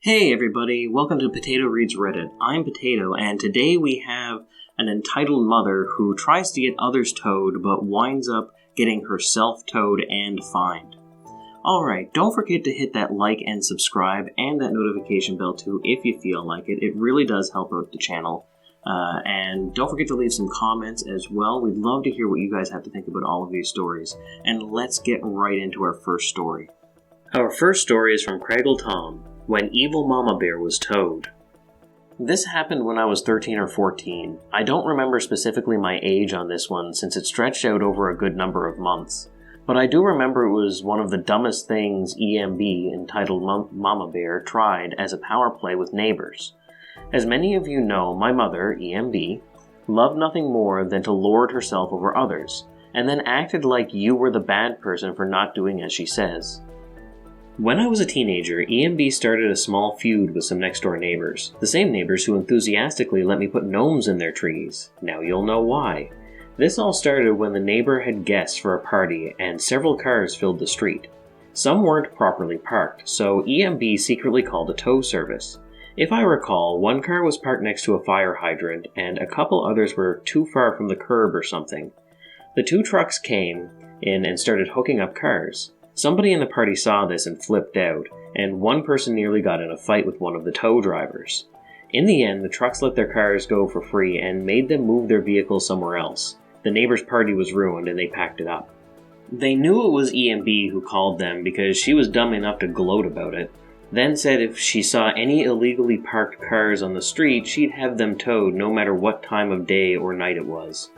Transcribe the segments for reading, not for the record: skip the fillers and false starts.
Hey everybody, welcome to Potato Reads Reddit. I'm Potato, and today we have an entitled mother who tries to get others towed, but winds up getting herself towed and fined. Alright, don't forget to hit that like and subscribe, and that notification bell too if you feel like it. It really does help out the channel. And don't forget to leave some comments as well. We'd love to hear what you guys have to think about all of these stories. And let's get right into our first story. Our first story is from Craigle Tom. When Evil Mamabear was towed. This happened when I was 13 or 14. I don't remember specifically my age on this one since it stretched out over a good number of months. But I do remember it was one of the dumbest things EMB, entitled Mamabear, tried as a power play with neighbors. As many of you know, my mother, EMB, loved nothing more than to lord herself over others, and then acted like you were the bad person for not doing as she says. When I was a teenager, EMB started a small feud with some next-door neighbors, the same neighbors who enthusiastically let me put gnomes in their trees. Now you'll know why. This all started when the neighbor had guests for a party and several cars filled the street. Some weren't properly parked, so EMB secretly called a tow service. If I recall, one car was parked next to a fire hydrant and a couple others were too far from the curb or something. The two trucks came in and started hooking up cars. Somebody in the party saw this and flipped out, and one person nearly got in a fight with one of the tow drivers. In the end, the trucks let their cars go for free and made them move their vehicles somewhere else. The neighbor's party was ruined and they packed it up. They knew it was EMB who called them because she was dumb enough to gloat about it, then said if she saw any illegally parked cars on the street, she'd have them towed no matter what time of day or night it was.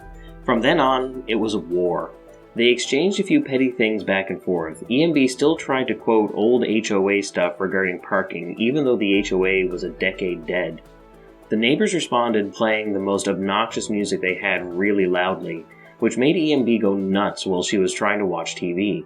From then on, it was a war. They exchanged a few petty things back and forth. EMB still tried to quote old HOA stuff regarding parking, even though the HOA was a decade dead. The neighbors responded playing the most obnoxious music they had really loudly, which made EMB go nuts while she was trying to watch TV.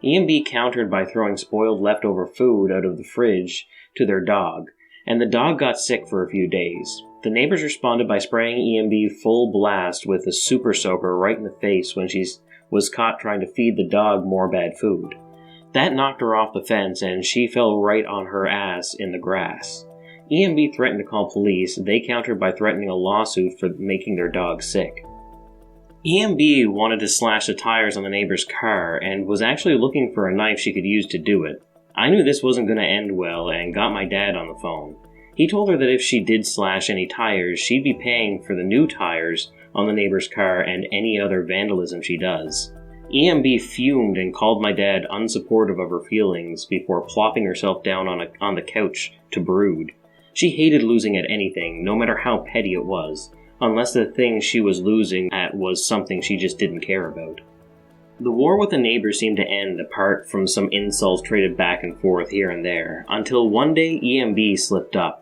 EMB countered by throwing spoiled leftover food out of the fridge to their dog, and the dog got sick for a few days. The neighbors responded by spraying EMB full blast with a super soaker right in the face when she was caught trying to feed the dog more bad food. That knocked her off the fence and she fell right on her ass in the grass. EMB threatened to call police. They countered by threatening a lawsuit for making their dog sick. EMB wanted to slash the tires on the neighbor's car and was actually looking for a knife she could use to do it. I knew this wasn't going to end well and got my dad on the phone. He told her that if she did slash any tires, she'd be paying for the new tires on the neighbor's car and any other vandalism she does. EMB fumed and called my dad unsupportive of her feelings before plopping herself down on the couch to brood. She hated losing at anything, no matter how petty it was, unless the thing she was losing at was something she just didn't care about. The war with the neighbors seemed to end apart from some insults traded back and forth here and there, until one day EMB slipped up.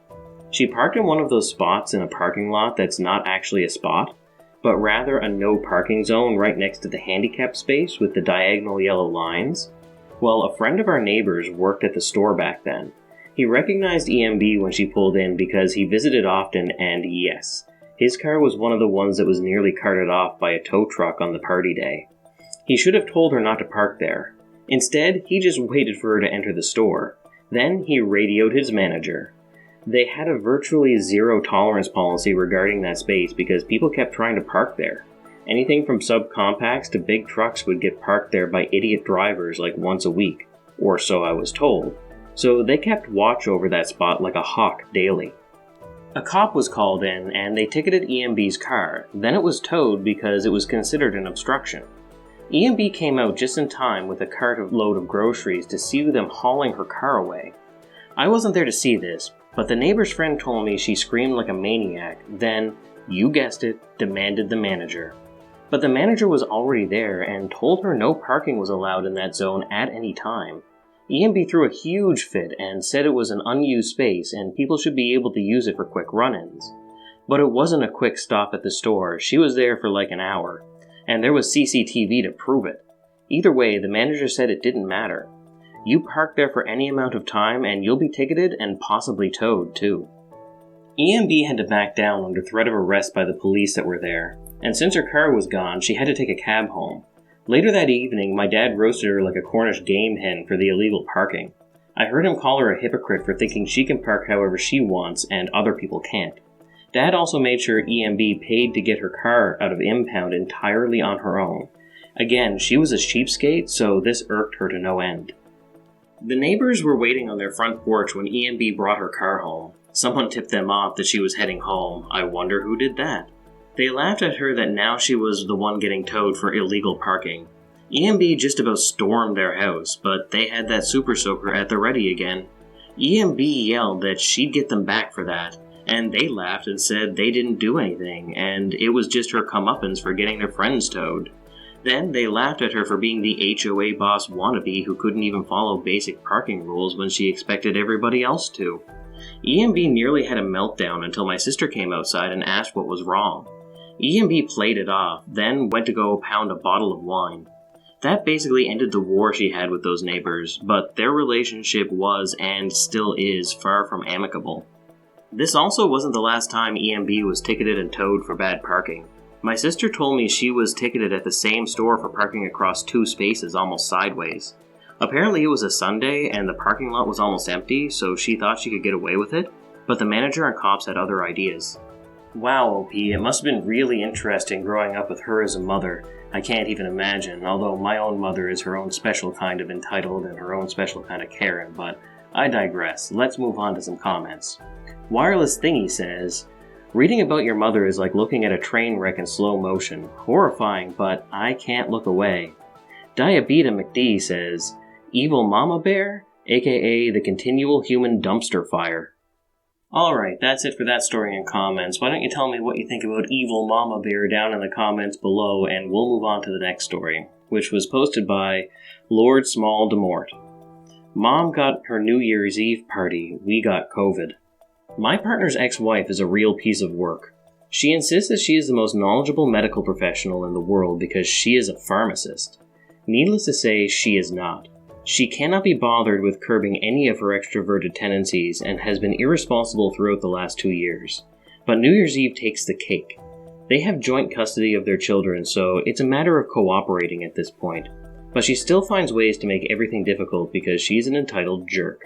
She parked in one of those spots in a parking lot that's not actually a spot, but rather a no parking zone right next to the handicap space with the diagonal yellow lines. Well, a friend of our neighbor's worked at the store back then. He recognized EMB when she pulled in because he visited often, and yes, his car was one of the ones that was nearly carted off by a tow truck on the party day. He should have told her not to park there. Instead, he just waited for her to enter the store. Then he radioed his manager. They had a virtually zero tolerance policy regarding that space because people kept trying to park there. Anything from subcompacts to big trucks would get parked there by idiot drivers like once a week, or so I was told. So they kept watch over that spot like a hawk daily. A cop was called in and they ticketed EMB's car. Then it was towed because it was considered an obstruction. EMB came out just in time with a cart load of groceries to see them hauling her car away. I wasn't there to see this, but the neighbor's friend told me she screamed like a maniac, then, you guessed it, demanded the manager. But the manager was already there and told her no parking was allowed in that zone at any time. EMB threw a huge fit and said it was an unused space and people should be able to use it for quick run-ins. But it wasn't a quick stop at the store. She was there for like an hour, and there was CCTV to prove it. Either way, the manager said it didn't matter. You park there for any amount of time and you'll be ticketed and possibly towed too. EMB had to back down under threat of arrest by the police that were there, and since her car was gone, she had to take a cab home. Later that evening, my dad roasted her like a Cornish game hen for the illegal parking. I heard him call her a hypocrite for thinking she can park however she wants and other people can't. Dad also made sure EMB paid to get her car out of impound entirely on her own. Again, she was a cheapskate, so this irked her to no end. The neighbors were waiting on their front porch when EMB brought her car home. Someone tipped them off that she was heading home. I wonder who did that. They laughed at her that now she was the one getting towed for illegal parking. EMB just about stormed their house, but they had that super soaker at the ready again. EMB yelled that she'd get them back for that, and they laughed and said they didn't do anything, and it was just her comeuppance for getting their friends towed. Then they laughed at her for being the HOA boss wannabe who couldn't even follow basic parking rules when she expected everybody else to. EMB nearly had a meltdown until my sister came outside and asked what was wrong. EMB played it off, then went to go pound a bottle of wine. That basically ended the war she had with those neighbors, but their relationship was, and still is, far from amicable. This also wasn't the last time EMB was ticketed and towed for bad parking. My sister told me she was ticketed at the same store for parking across 2 spaces almost sideways. Apparently it was a Sunday and the parking lot was almost empty, so she thought she could get away with it, but the manager and cops had other ideas. Wow, OP, it must have been really interesting growing up with her as a mother. I can't even imagine, although my own mother is her own special kind of entitled and her own special kind of Karen, but I digress. Let's move on to some comments. Wireless Thingy says, reading about your mother is like looking at a train wreck in slow motion. Horrifying, but I can't look away. Diabeta McD says, Evil Mamabear, aka the continual human dumpster fire. Alright, that's it for that story and comments. Why don't you tell me what you think about Evil Mamabear down in the comments below, and we'll move on to the next story, which was posted by Lord Small de Mort. Mom got her New Year's Eve party, we got COVID. My partner's ex-wife is a real piece of work. She insists that she is the most knowledgeable medical professional in the world because she is a pharmacist. Needless to say, she is not. She cannot be bothered with curbing any of her extroverted tendencies and has been irresponsible throughout the last 2 years. But New Year's Eve takes the cake. They have joint custody of their children, so it's a matter of cooperating at this point. But she still finds ways to make everything difficult because she's an entitled jerk.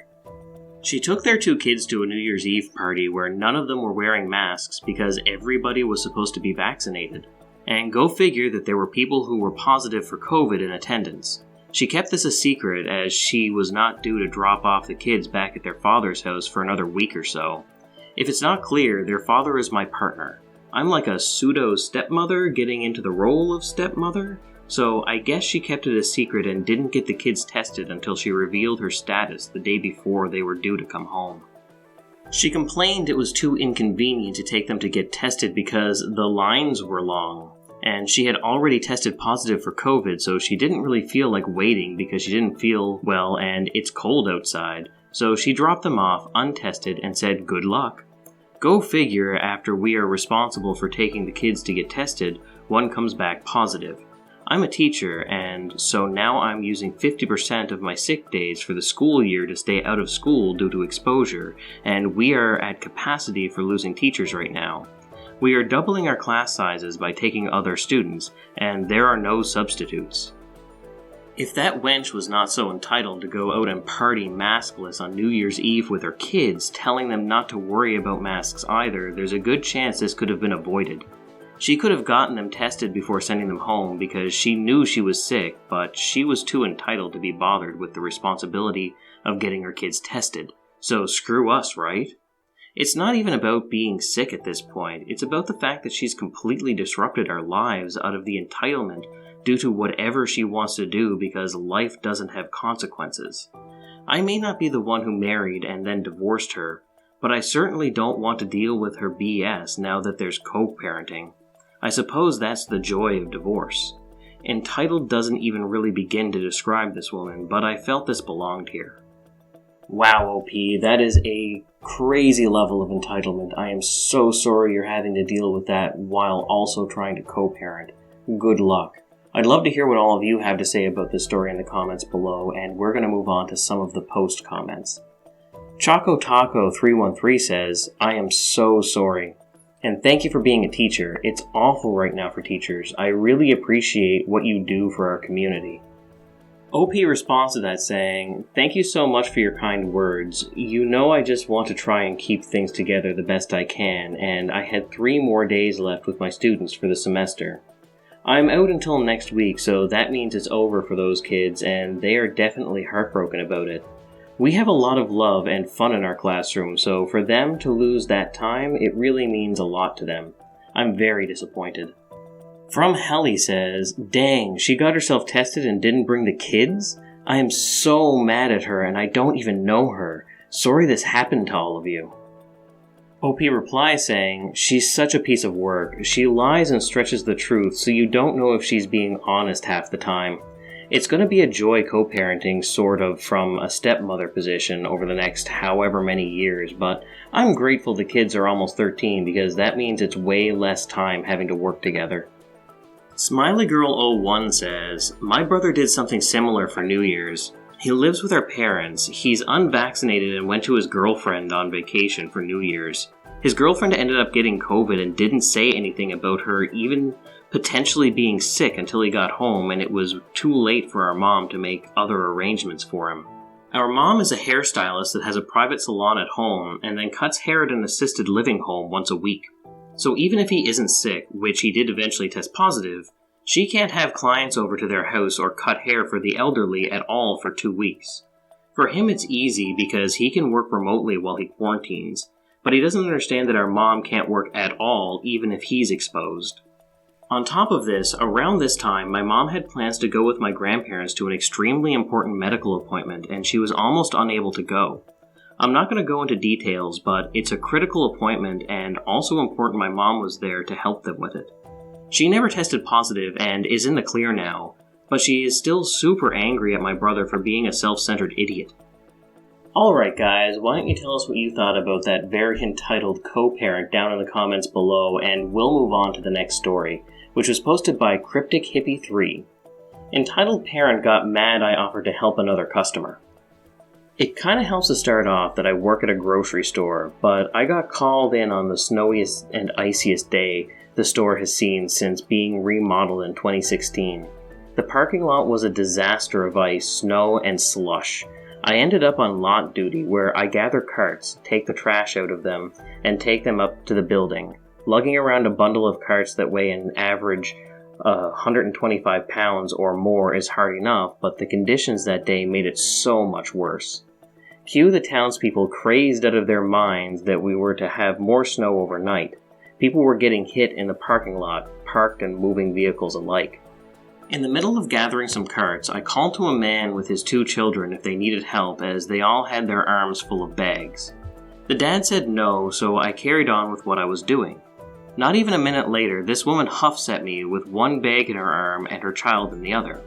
She took their 2 kids to a New Year's Eve party where none of them were wearing masks because everybody was supposed to be vaccinated. And go figure that there were people who were positive for COVID in attendance. She kept this a secret as she was not due to drop off the kids back at their father's house for another week or so. If it's not clear, their father is my partner. I'm like a pseudo-stepmother getting into the role of stepmother, so I guess she kept it a secret and didn't get the kids tested until she revealed her status the day before they were due to come home. She complained it was too inconvenient to take them to get tested because the lines were long. And she had already tested positive for COVID, so she didn't really feel like waiting because she didn't feel well and it's cold outside. So she dropped them off untested and said good luck. Go figure, after we are responsible for taking the kids to get tested, one comes back positive. I'm a teacher, and so now I'm using 50% of my sick days for the school year to stay out of school due to exposure, and we are at capacity for losing teachers right now. We are doubling our class sizes by taking other students, and there are no substitutes. If that wench was not so entitled to go out and party maskless on New Year's Eve with her kids, telling them not to worry about masks either, there's a good chance this could have been avoided. She could have gotten them tested before sending them home because she knew she was sick, but she was too entitled to be bothered with the responsibility of getting her kids tested. So screw us, right? It's not even about being sick at this point, it's about the fact that she's completely disrupted our lives out of the entitlement due to whatever she wants to do because life doesn't have consequences. I may not be the one who married and then divorced her, but I certainly don't want to deal with her BS now that there's co-parenting. I suppose that's the joy of divorce. Entitled doesn't even really begin to describe this woman, but I felt this belonged here. Wow, OP, that is a crazy level of entitlement. I am so sorry you're having to deal with that while also trying to co-parent. Good luck. I'd love to hear what all of you have to say about this story in the comments below, and we're going to move on to some of the post comments. Choco Taco 313 says, I am so sorry. And thank you for being a teacher. It's awful right now for teachers. I really appreciate what you do for our community. OP responds to that saying, "Thank you so much for your kind words. You know I just want to try and keep things together the best I can, and I had 3 more days left with my students for the semester. I'm out until next week, so that means it's over for those kids, and they are definitely heartbroken about it. We have a lot of love and fun in our classroom, so for them to lose that time, it really means a lot to them. I'm very disappointed." From Helly says, "Dang, she got herself tested and didn't bring the kids? I am so mad at her and I don't even know her. Sorry this happened to all of you." OP replies saying, "She's such a piece of work. She lies and stretches the truth, so you don't know if she's being honest half the time. It's going to be a joy co-parenting sort of from a stepmother position over the next however many years, but I'm grateful the kids are almost 13 because that means it's way less time having to work together." SmileyGirl01 says, "My brother did something similar for New Year's. He lives with our parents. He's unvaccinated and went to his girlfriend on vacation for New Year's. His girlfriend ended up getting COVID and didn't say anything about her even potentially being sick until he got home, and it was too late for our mom to make other arrangements for him. Our mom is a hairstylist that has a private salon at home and then cuts hair at an assisted living home once a week. So even if he isn't sick, which he did eventually test positive, she can't have clients over to their house or cut hair for the elderly at all for 2 weeks. For him it's easy because he can work remotely while he quarantines, but he doesn't understand that our mom can't work at all even if he's exposed. On top of this, around this time, my mom had plans to go with my grandparents to an extremely important medical appointment, and she was almost unable to go. I'm not going to go into details, but it's a critical appointment and also important my mom was there to help them with it. She never tested positive and is in the clear now, but she is still super angry at my brother for being a self-centered idiot." Alright guys, why don't you tell us what you thought about that very entitled co-parent down in the comments below, and we'll move on to the next story, which was posted by Cryptic Hippie 3. Entitled parent got mad I offered to help another customer. It kinda helps to start off that I work at a grocery store, but I got called in on the snowiest and iciest day the store has seen since being remodeled in 2016. The parking lot was a disaster of ice, snow, and slush. I ended up on lot duty where I gather carts, take the trash out of them, and take them up to the building. Lugging around a bundle of carts that weigh an average 125 pounds or more is hard enough, but the conditions that day made it so much worse. Cue the townspeople crazed out of their minds that we were to have more snow overnight. People were getting hit in the parking lot, parked and moving vehicles alike. In the middle of gathering some carts, I called to a man with his 2 children if they needed help, as they all had their arms full of bags. The dad said no, so I carried on with what I was doing. Not even a minute later, this woman huffs at me with one bag in her arm and her child in the other.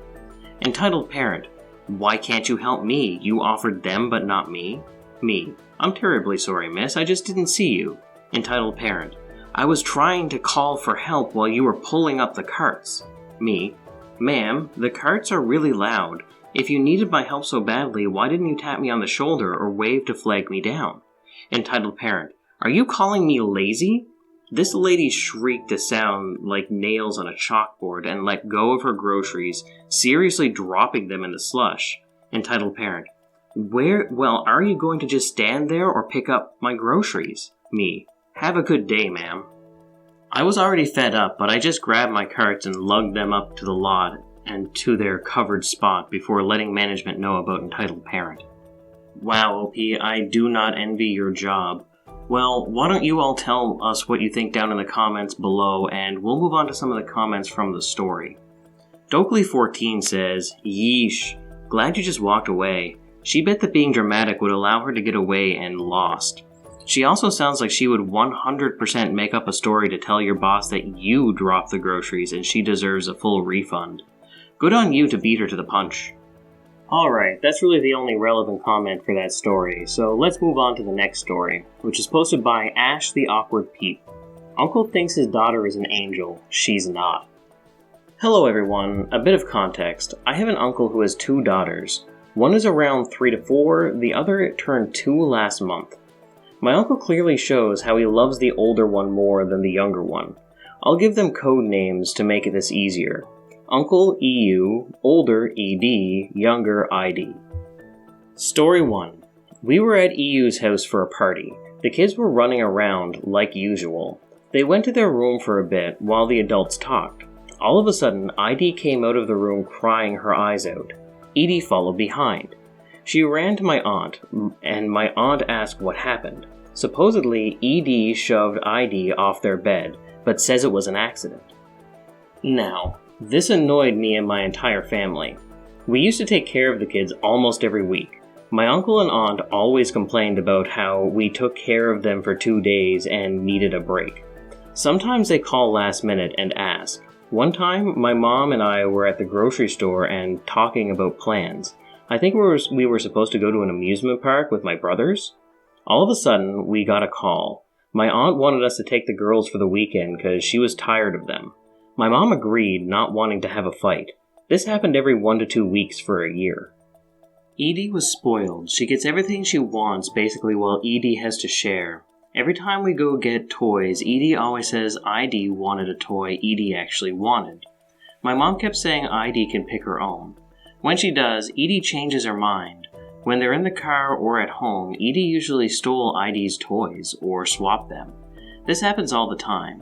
Entitled parent: "Why can't you help me? You offered them but not me." Me: "I'm terribly sorry, miss, I just didn't see you." Entitled parent: "I was trying to call for help while you were pulling up the carts." Me: "Ma'am, the carts are really loud. If you needed my help so badly, why didn't you tap me on the shoulder or wave to flag me down?" Entitled parent: "Are you calling me lazy?" This lady shrieked a sound like nails on a chalkboard and let go of her groceries, seriously dropping them in the slush. Entitled parent: Are you going to just stand there or pick up my groceries?" Me: "Have a good day, ma'am." I was already fed up, but I just grabbed my carts and lugged them up to the lot and to their covered spot before letting management know about entitled parent. Wow, OP, I do not envy your job. Well, why don't you all tell us what you think down in the comments below, and we'll move on to some of the comments from the story. Dokley14 says, "Yeesh, glad you just walked away. She bet that being dramatic would allow her to get away and lost. She also sounds like she would 100% make up a story to tell your boss that you dropped the groceries and she deserves a full refund. Good on you to beat her to the punch." Alright, that's really the only relevant comment for that story, so let's move on to the next story, which is posted by Ash the Awkward Peep. Uncle thinks his daughter is an angel. She's not. Hello everyone, a bit of context. I have an uncle who has 2 daughters. One is around 3 to 4, the other turned 2 last month. My uncle clearly shows how he loves the older one more than the younger one. I'll give them code names to make this easier. Uncle EU, older ED, younger ID. Story 1. We were at EU's house for a party. The kids were running around like usual. They went to their room for a bit while the adults talked. All of a sudden, ID came out of the room crying her eyes out. Edie followed behind. She ran to my aunt, and my aunt asked what happened. Supposedly, ED shoved ID off their bed, but says it was an accident. Now, this annoyed me and my entire family. We used to take care of the kids almost every week. My uncle and aunt always complained about how we took care of them for 2 days and needed a break. Sometimes they call last minute and ask. One time, my mom and I were at the grocery store and talking about plans. I think we were supposed to go to an amusement park with my brothers. All of a sudden, we got a call. My aunt wanted us to take the girls for the weekend because she was tired of them. My mom agreed, not wanting to have a fight. This happened every 1 to 2 weeks for a year. Edie was spoiled. She gets everything she wants basically while Edie has to share. Every time we go get toys, Edie always says ID wanted a toy Edie actually wanted. My mom kept saying ID can pick her own. When she does, Edie changes her mind. When they're in the car or at home, Edie usually stole ID's toys or swapped them. This happens all the time.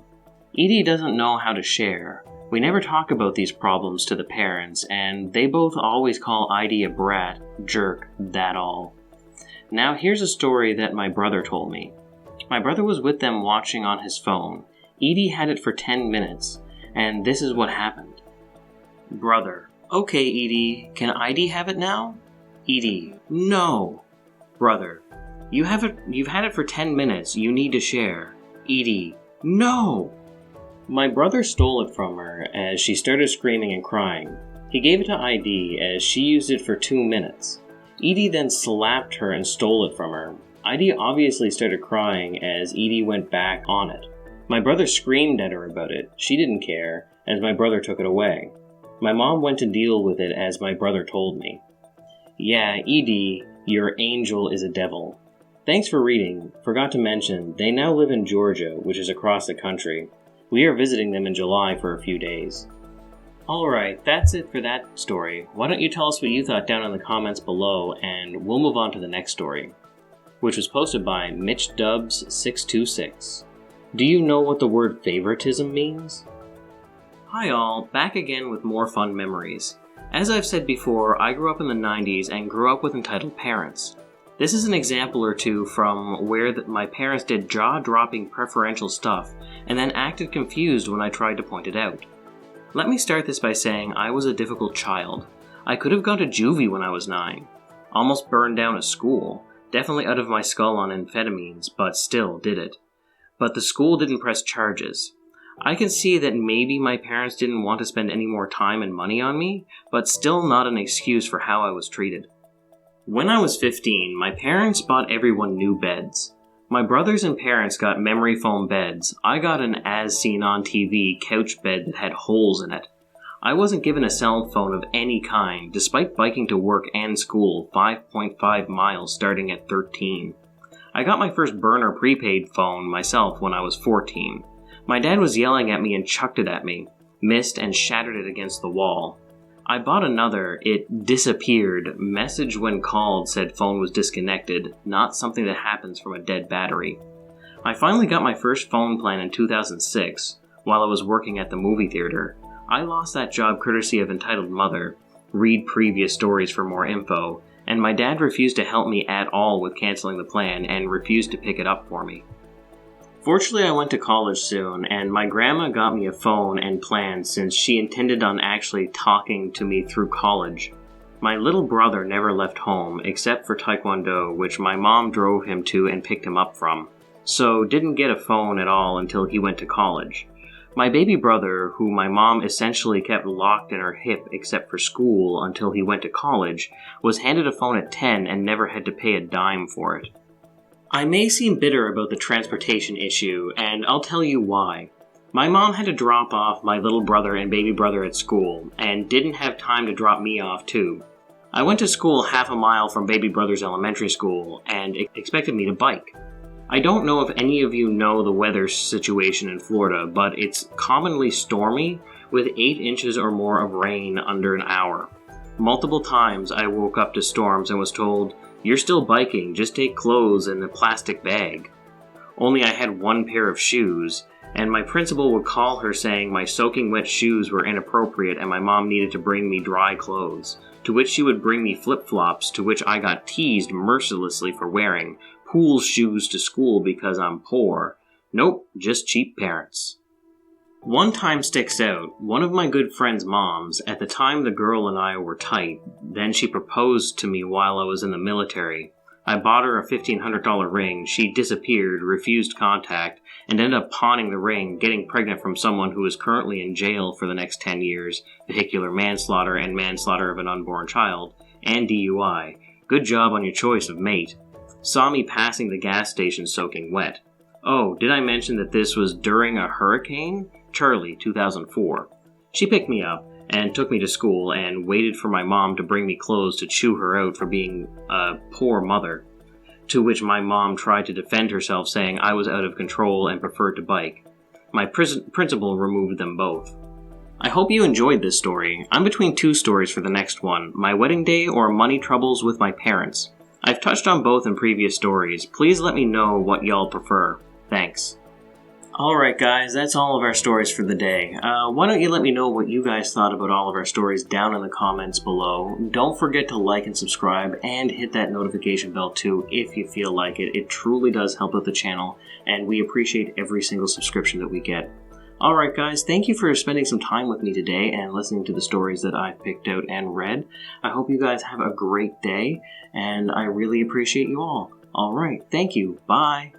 Edie doesn't know how to share. We never talk about these problems to the parents, and they both always call ID a brat, jerk, that all. Now here's a story that my brother told me. My brother was with them watching on his phone. Edie had it for 10 minutes, and this is what happened. Brother: Okay, Edie, can ID have it now? Edie: No. Brother: You've had it for 10 minutes, you need to share. Edie: No. My brother stole it from her as she started screaming and crying. He gave it to ID as she used it for 2 minutes. Edie then slapped her and stole it from her. Edie obviously started crying as Edie went back on it. My brother screamed at her about it. She didn't care, as my brother took it away. My mom went to deal with it as my brother told me. Yeah, Edie, your angel is a devil. Thanks for reading. Forgot to mention, they now live in Georgia, which is across the country. We are visiting them in July for a few days. Alright, that's it for that story. Why don't you tell us what you thought down in the comments below, and we'll move on to the next story, which was posted by MitchDubs626. Do you know what the word favoritism means? Hi all, back again with more fun memories. As I've said before, I grew up in the 90s and grew up with entitled parents. This is an example or two from where my parents did jaw-dropping preferential stuff and then acted confused when I tried to point it out. Let me start this by saying I was a difficult child. I could have gone to juvie when I was 9. Almost burned down a school. Definitely out of my skull on amphetamines, but still did it. But the school didn't press charges. I can see that maybe my parents didn't want to spend any more time and money on me, but still not an excuse for how I was treated. When I was 15, my parents bought everyone new beds. My brothers and parents got memory foam beds. I got an as seen on TV couch bed that had holes in it. I wasn't given a cell phone of any kind, despite biking to work and school 5.5 miles starting at 13. I got my first burner prepaid phone myself when I was 14. My dad was yelling at me and chucked it at me, missed and shattered it against the wall. I bought another, it disappeared, message when called said phone was disconnected, not something that happens from a dead battery. I finally got my first phone plan in 2006, while I was working at the movie theater. I lost that job courtesy of entitled mother, read previous stories for more info, and my dad refused to help me at all with canceling the plan and refused to pick it up for me. Fortunately, I went to college soon, and my grandma got me a phone and plan since she intended on actually talking to me through college. My little brother never left home, except for Taekwondo, which my mom drove him to and picked him up from, so didn't get a phone at all until he went to college. My baby brother, who my mom essentially kept locked in her hip except for school until he went to college, was handed a phone at 10 and never had to pay a dime for it. I may seem bitter about the transportation issue, and I'll tell you why. My mom had to drop off my little brother and baby brother at school, and didn't have time to drop me off too. I went to school half a mile from baby brother's elementary school, and expected me to bike. I don't know if any of you know the weather situation in Florida, but it's commonly stormy with 8 inches or more of rain under an hour. Multiple times I woke up to storms and was told, "You're still biking, just take clothes in a plastic bag." Only I had one pair of shoes, and my principal would call her saying my soaking wet shoes were inappropriate and my mom needed to bring me dry clothes, to which she would bring me flip-flops, to which I got teased mercilessly for wearing pool shoes to school because I'm poor. Nope, just cheap parents. One time sticks out. One of my good friend's moms, at the time the girl and I were tight, then she proposed to me while I was in the military. I bought her a $1,500 ring, she disappeared, refused contact, and ended up pawning the ring, getting pregnant from someone who is currently in jail for the next 10 years, vehicular manslaughter and manslaughter of an unborn child, and DUI. Good job on your choice of mate. Saw me passing the gas station soaking wet. Oh, did I mention that this was during a hurricane? Charlie, 2004. She picked me up and took me to school and waited for my mom to bring me clothes to chew her out for being a poor mother, to which my mom tried to defend herself saying I was out of control and preferred to bike. My principal removed them both. I hope you enjoyed this story. I'm between 2 stories for the next one, my wedding day or money troubles with my parents. I've touched on both in previous stories. Please let me know what y'all prefer. Thanks. Alright guys, that's all of our stories for the day. Why don't you let me know what you guys thought about all of our stories down in the comments below. Don't forget to like and subscribe and hit that notification bell too if you feel like it. It truly does help out the channel and we appreciate every single subscription that we get. Alright guys, thank you for spending some time with me today and listening to the stories that I've picked out and read. I hope you guys have a great day and I really appreciate you all. Alright, thank you. Bye.